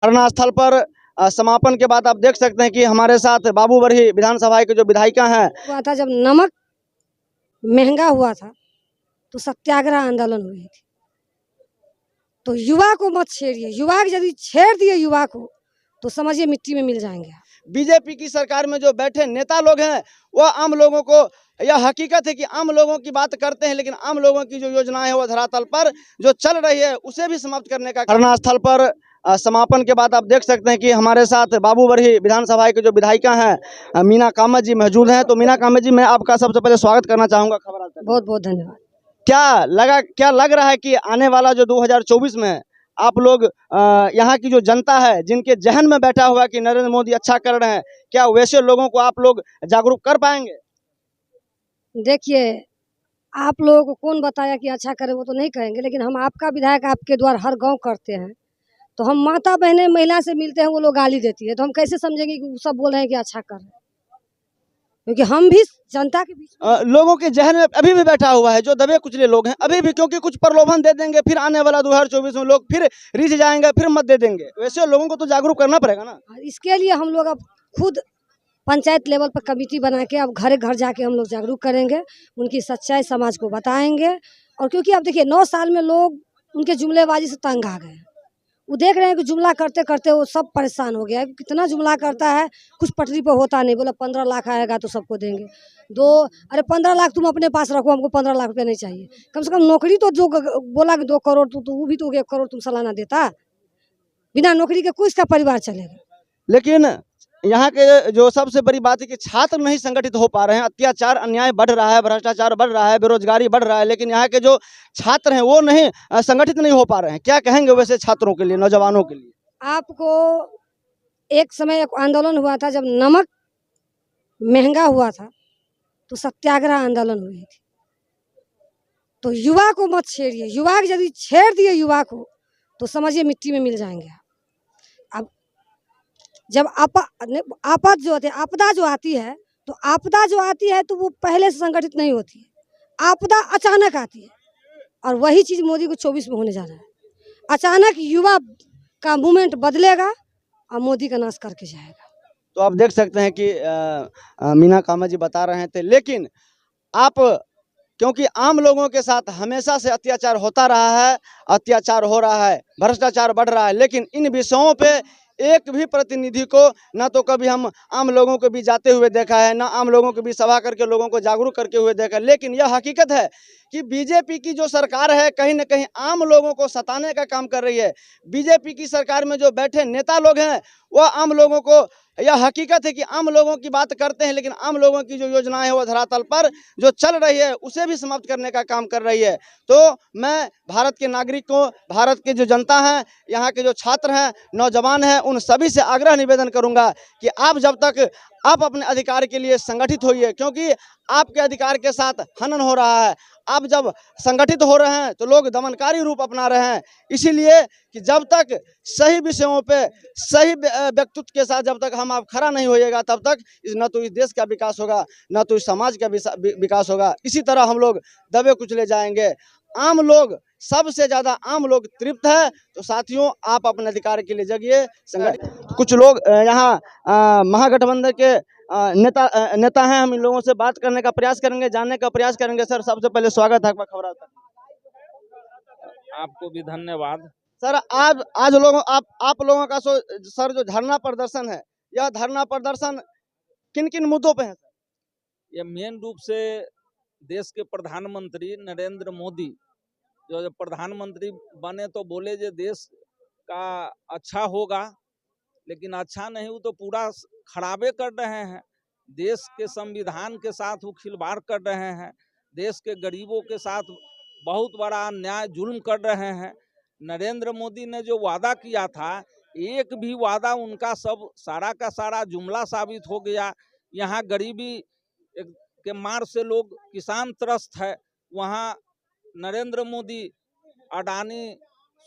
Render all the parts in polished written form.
धरना स्थल पर समापन के बाद आप देख सकते हैं कि हमारे साथ बाबू बरही विधानसभा के जो विधायिका हैं। हुआ था जब नमक महंगा हुआ था तो सत्याग्रह आंदोलन हुई थी। तो युवा को मत छेड़िए, युवा यदि छेड़ दिए युवा को तो समझिए मिट्टी में मिल जाएंगे। बीजेपी की सरकार में जो बैठे नेता लोग हैं वो आम लोगों को, यह हकीकत है कि आम लोगों की बात करते हैं, लेकिन आम लोगों की जो योजनाएं हैं वो धरातल पर जो चल रही है उसे भी समाप्त करने का धरना स्थल पर समापन के बाद आप देख सकते हैं कि हमारे साथ बाबू बरही विधानसभा के जो विधायिका हैं मीना कामत जी मौजूद हैं। तो मीना कामत जी, मैं आपका सबसे पहले स्वागत करना चाहूंगा खबर आज तक। बहुत बहुत धन्यवाद। क्या लग रहा है कि आने वाला जो 2024 में आप लोग यहाँ की जो जनता है जिनके जहन में बैठा हुआ कि नरेंद्र मोदी अच्छा कर रहे हैं, क्या वैसे लोगों को आप लोग जागरूक कर पाएंगे? देखिए, आप लोगों को कौन बताया कि अच्छा करे, वो तो नहीं कहेंगे, लेकिन हम आपका विधायक आपके द्वार हर गांव करते हैं। तो हम माता बहनें महिला से मिलते हैं, वो लोग गाली देती है, तो हम कैसे समझेंगे कि वो सब बोल रहे हैं कि अच्छा कर रहे हैं? क्योंकि हम भी जनता के बीच लोगों के जहन में अभी भी बैठा हुआ है जो दबे कुचले लोग हैं अभी भी, क्योंकि कुछ प्रलोभन दे देंगे फिर आने वाला 2024 में लोग फिर रिझ जाएंगे, फिर मत दे देंगे। वैसे लोगों को तो जागरूक करना पड़ेगा ना। इसके लिए हम लोग अब खुद पंचायत लेवल पर कमेटी बना के अब घर घर जाके हम लोग जागरूक करेंगे, उनकी सच्चाई समाज को बताएंगे। और क्योंकि अब देखिए 9 साल में लोग उनके जुमलेबाजी से तंग आ गए हैं। वो देख रहे हैं कि जुमला करते करते वो सब परेशान हो गया है। कितना जुमला करता है, कुछ पटरी पर होता नहीं। बोला 15 लाख आएगा तो सबको देंगे। अरे 15 लाख तुम अपने पास रखो, हमको 15 लाख रुपया नहीं चाहिए। कम से कम नौकरी तो जो बोला कि 2 करोड़ तो वो भी तो 1 करोड़ तुम सालाना देता। बिना नौकरी के कुछ का परिवार चलेगा। लेकिन यहाँ के जो सबसे बड़ी बात है कि छात्र नहीं संगठित हो पा रहे हैं। अत्याचार अन्याय बढ़ रहा है, भ्रष्टाचार बढ़ रहा है, बेरोजगारी बढ़ रहा है, लेकिन यहाँ के जो छात्र हैं वो नहीं संगठित नहीं हो पा रहे हैं। क्या कहेंगे वैसे छात्रों के लिए, नौजवानों के लिए? आपको एक समय एक आंदोलन हुआ था जब नमक महंगा हुआ था तो सत्याग्रह आंदोलन हुई थी। तो युवा को मत छेड़िए, युवा यदि छेड़ दिए युवा को तो समझिए मिट्टी में मिल जाएंगे। अब जब आपद जो होती है, आपदा जो आती है, तो आपदा जो आती है तो वो पहले से संगठित नहीं होती है। आपदा अचानक आती है और वही चीज़ मोदी को 24 में होने जा रहा है। अचानक युवा का मूवमेंट बदलेगा और मोदी का नाश करके जाएगा। तो आप देख सकते हैं कि मीना कामत जी बता रहे थे, लेकिन आप, क्योंकि आम लोगों के साथ हमेशा से अत्याचार होता रहा है, अत्याचार हो रहा है, भ्रष्टाचार बढ़ रहा है, लेकिन इन विषयों पे एक भी प्रतिनिधि को ना तो कभी हम आम लोगों के बीच जाते हुए देखा है, ना आम लोगों के बीच सभा करके लोगों को जागरूक करके हुए देखा है। लेकिन यह हकीकत है कि बीजेपी की जो सरकार है कहीं ना कहीं आम लोगों को सताने का काम कर रही है। बीजेपी की सरकार में जो बैठे नेता लोग हैं वो आम लोगों को, यह हकीकत है कि आम लोगों की बात करते हैं, लेकिन आम लोगों की जो योजनाएं हैं वो धरातल पर जो चल रही है उसे भी समाप्त करने का काम कर रही है। तो मैं भारत के नागरिकों, भारत के जो जनता है, यहाँ के जो छात्र हैं, नौजवान हैं, उन सभी से आग्रह निवेदन करूंगा कि आप जब तक आप अपने अधिकार के लिए संगठित होइए, क्योंकि आपके अधिकार के साथ हनन हो रहा है। आप जब संगठित हो रहे हैं तो लोग दमनकारी रूप अपना रहे हैं। इसीलिए कि जब तक सही विषयों पे सही व्यक्तित्व के साथ जब तक हम आप खड़ा नहीं होइएगा तब तक न तो इस देश का विकास होगा, न तो इस समाज का विकास होगा। इसी तरह हम लोग दबे कुचले जाएंगे। आम लोग, सबसे ज्यादा आम लोग तृप्त है। तो साथियों, आप अपने अधिकार के लिए जगिए, संगठित। कुछ लोग यहाँ महागठबंधन के नेता हैं, हम इन लोगों से बात करने का प्रयास करेंगे, जानने का प्रयास करेंगे। सर, सबसे पहले स्वागत है खबर तक। आपको भी धन्यवाद। सर, आज आप लोगों का सर जो धरना प्रदर्शन है, यह धरना प्रदर्शन किन किन मुद्दों पे है सर? ये मेन रूप से देश के प्रधानमंत्री नरेंद्र मोदी जो प्रधानमंत्री बने तो बोले जो देश का अच्छा होगा, लेकिन अच्छा नहीं, वो तो पूरा खराबे कर रहे हैं। देश के संविधान के साथ वो खिलवाड़ कर रहे हैं। देश के गरीबों के साथ बहुत बड़ा अन्याय जुल्म कर रहे हैं। नरेंद्र मोदी ने जो वादा किया था, एक भी वादा उनका सब सारा का सारा जुमला साबित हो गया। यहाँ गरीबी के मार से लोग किसान त्रस्त है। वहाँ नरेंद्र मोदी अडानी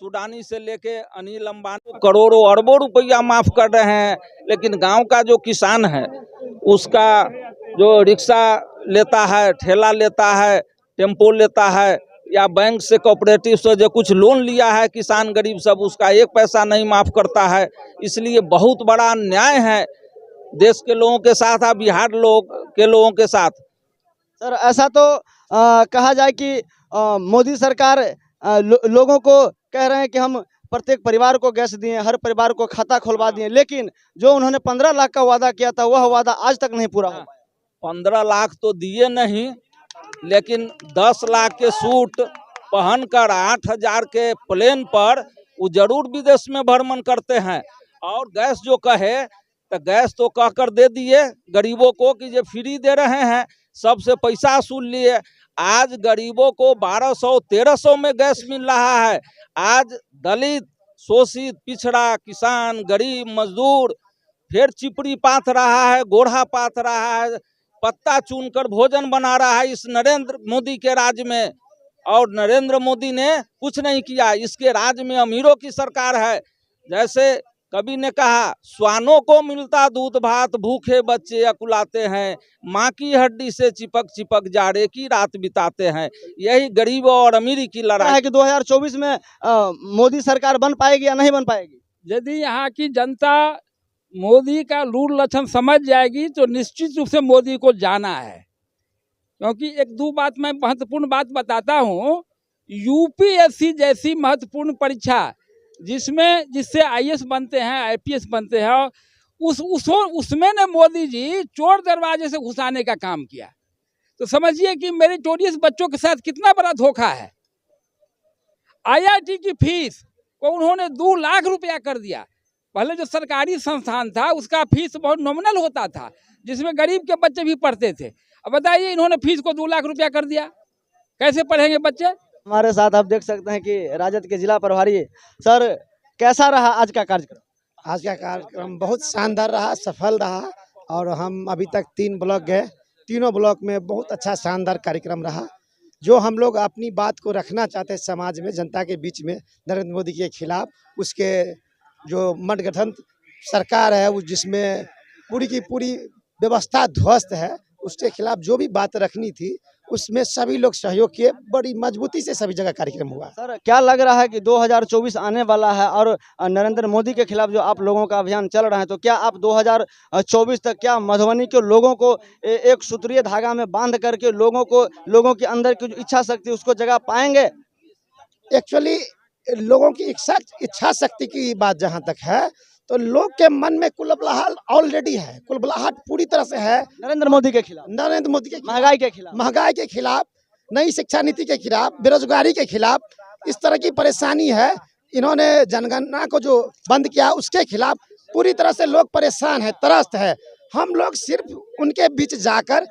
सुडानी से लेके अनिल अंबानी करोड़ों अरबों रुपया माफ कर रहे हैं, लेकिन गांव का जो किसान है उसका जो रिक्शा लेता है, ठेला लेता है, टेम्पो लेता है, या बैंक से कोऑपरेटिव से जो कुछ लोन लिया है किसान गरीब सब, उसका एक पैसा नहीं माफ करता है। इसलिए बहुत बड़ा अन्याय है देश के लोगों के साथ और बिहार के लोगों के साथ। सर ऐसा तो कहा जाए कि मोदी सरकार लोगों को कह रहे हैं कि हम प्रत्येक परिवार को गैस दिए, हर परिवार को खाता खुलवा दिए, लेकिन जो उन्होंने 15 लाख का वादा किया था वह वादा आज तक नहीं पूरा हो पाया। 15 लाख तो दिए नहीं, लेकिन 10 लाख के सूट पहनकर 8,000 के प्लेन पर वो जरूर विदेश में भ्रमण करते हैं। और गैस जो कहे तो गैस तो कहकर दे दिए गरीबों को कि ये फ्री दे रहे हैं, सबसे पैसा वसूल लिए। आज गरीबों को 1200-1300 में गैस मिल रहा है। आज दलित, शोषित, पिछड़ा, किसान, गरीब, मजदूर फिर चिपड़ी पाथ रहा है, गोढ़ा पाथ रहा है, पत्ता चुनकर भोजन बना रहा है इस नरेंद्र मोदी के राज में। और नरेंद्र मोदी ने कुछ नहीं किया, इसके राज में अमीरों की सरकार है। जैसे कवि ने कहा, स्वानों को मिलता दूध भात, भूखे बच्चे अकुलाते हैं, माँ की हड्डी से चिपक चिपक जाड़े की रात बिताते हैं। यही गरीबों और अमीरी की लड़ाई है कि 2024 में मोदी सरकार बन पाएगी या नहीं बन पाएगी? यदि यहाँ की जनता मोदी का लूर लक्षण समझ जाएगी तो निश्चित रूप से मोदी को जाना है। क्योंकि एक दो बात मैं महत्वपूर्ण बात बताता हूँ। यूपीएससी जैसी महत्वपूर्ण परीक्षा जिससे आईएएस बनते हैं, आईपीएस बनते हैं, उसमें ने मोदी जी चोर दरवाजे से घुसाने का काम किया। तो समझिए कि मेरिटोरियस बच्चों के साथ कितना बड़ा धोखा है। आईआईटी की फीस को उन्होंने 2 लाख रुपया कर दिया। पहले जो सरकारी संस्थान था उसका फीस बहुत नॉमिनल होता था, जिसमें गरीब के बच्चे भी पढ़ते थे। अब बताइए इन्होंने फीस को 2 लाख रुपया कर दिया, कैसे पढ़ेंगे बच्चे? हमारे साथ आप देख सकते हैं कि राजद के जिला प्रभारी। सर कैसा रहा आज का कार्यक्रम? आज का कार्यक्रम बहुत शानदार रहा, सफल रहा। और हम अभी तक 3 ब्लॉक गए, तीनों ब्लॉक में बहुत अच्छा शानदार कार्यक्रम रहा। जो हम लोग अपनी बात को रखना चाहते हैं समाज में, जनता के बीच में, नरेंद्र मोदी के खिलाफ, उसके जो गठबंधन सरकार है वो जिसमें पूरी की पूरी व्यवस्था ध्वस्त है, उसके खिलाफ जो भी बात रखनी थी उसमें सभी लोग सहयोग किए। बड़ी मजबूती से सभी जगह कार्यक्रम हुआ। सर क्या लग रहा है कि 2024 आने वाला है और नरेंद्र मोदी के खिलाफ जो आप लोगों का अभियान चल रहा है, तो क्या आप 2024 तक क्या मधुबनी के लोगों को एक सूत्रीय धागा में बांध करके लोगों के अंदर की जो इच्छा शक्ति उसको जगा पाएंगे? एक्चुअली लोगों की इच्छा शक्ति की बात जहाँ तक है तो लोग के मन में कुलबुलाहट ऑलरेडी है, कुलबुलाहट पूरी तरह से है नरेंद्र मोदी के खिलाफ, महंगाई के खिलाफ, नई शिक्षा नीति के खिलाफ, बेरोजगारी के खिलाफ, इस तरह की परेशानी है। इन्होंने जनगणना को जो बंद किया उसके खिलाफ पूरी तरह से लोग परेशान है, त्रस्त है। हम लोग सिर्फ उनके बीच जाकर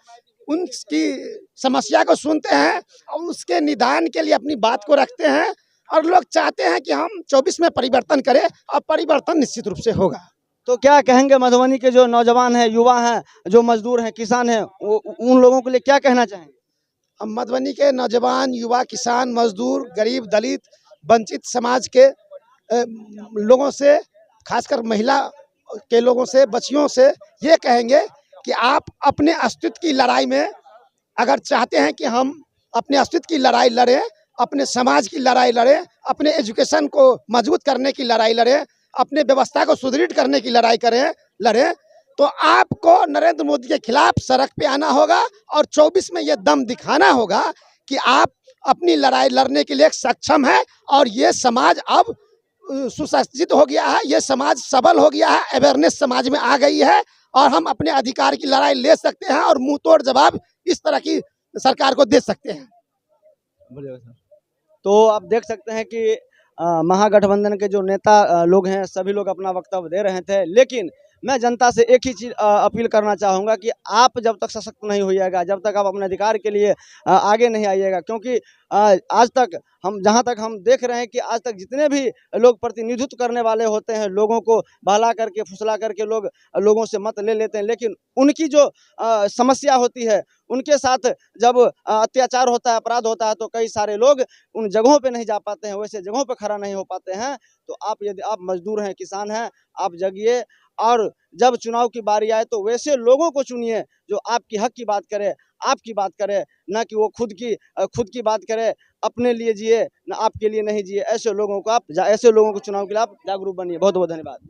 उनकी समस्या को सुनते हैं और उसके निदान के लिए अपनी बात को रखते हैं। और लोग चाहते हैं कि हम 24 में परिवर्तन करें और परिवर्तन निश्चित रूप से होगा। तो क्या कहेंगे मधुबनी के जो नौजवान हैं, युवा हैं, जो मजदूर हैं, किसान हैं, उन लोगों के लिए क्या कहना चाहेंगे? हम मधुबनी के नौजवान, युवा, किसान, मजदूर, गरीब, दलित, वंचित समाज के लोगों से, खासकर महिला के लोगों से, बच्चियों से ये कहेंगे कि आप अपने अस्तित्व की लड़ाई में अगर चाहते हैं कि हम अपने अस्तित्व की लड़ाई लड़ें, अपने समाज की लड़ाई लड़ें, अपने एजुकेशन को मजबूत करने की लड़ाई लड़ें, अपने व्यवस्था को सुदृढ़ करने की लड़ाई लड़ें, तो आपको नरेंद्र मोदी के खिलाफ सड़क पे आना होगा और 24 में ये दम दिखाना होगा कि आप अपनी लड़ाई लड़ने के लिए सक्षम है। और ये समाज अब सुसज्जित हो गया है, ये समाज सबल हो गया है, अवेयरनेस समाज में आ गई है और हम अपने अधिकार की लड़ाई ले सकते हैं और मुंह तोड़ जवाब इस तरह की सरकार को दे सकते हैं। तो आप देख सकते हैं कि महागठबंधन के जो नेता लोग हैं सभी लोग अपना वक्तव्य दे रहे थे, लेकिन मैं जनता से एक ही चीज़ अपील करना चाहूँगा कि आप जब तक सशक्त नहीं होइएगा, जब तक आप अपने अधिकार के लिए आगे नहीं आइएगा, क्योंकि आज तक जहाँ तक हम देख रहे हैं कि आज तक जितने भी लोग प्रतिनिधित्व करने वाले होते हैं, लोगों को बहला करके फुसला करके लोगों से मत ले लेते हैं, लेकिन उनकी जो समस्या होती है, उनके साथ जब अत्याचार होता है, अपराध होता है, तो कई सारे लोग उन जगहों पे नहीं जा पाते हैं, वैसे जगहों पे खड़ा नहीं हो पाते हैं। तो यदि आप मजदूर हैं, किसान हैं, आप जगिए और जब चुनाव की बारी आए तो वैसे लोगों को चुनिए जो आपकी हक की बात करे, आपकी बात करे, ना कि वो खुद की बात करे, अपने लिए जिए, ना आपके लिए नहीं जिए। ऐसे लोगों को चुनाव के लिए आप जागरूक बनिए। बहुत बहुत धन्यवाद।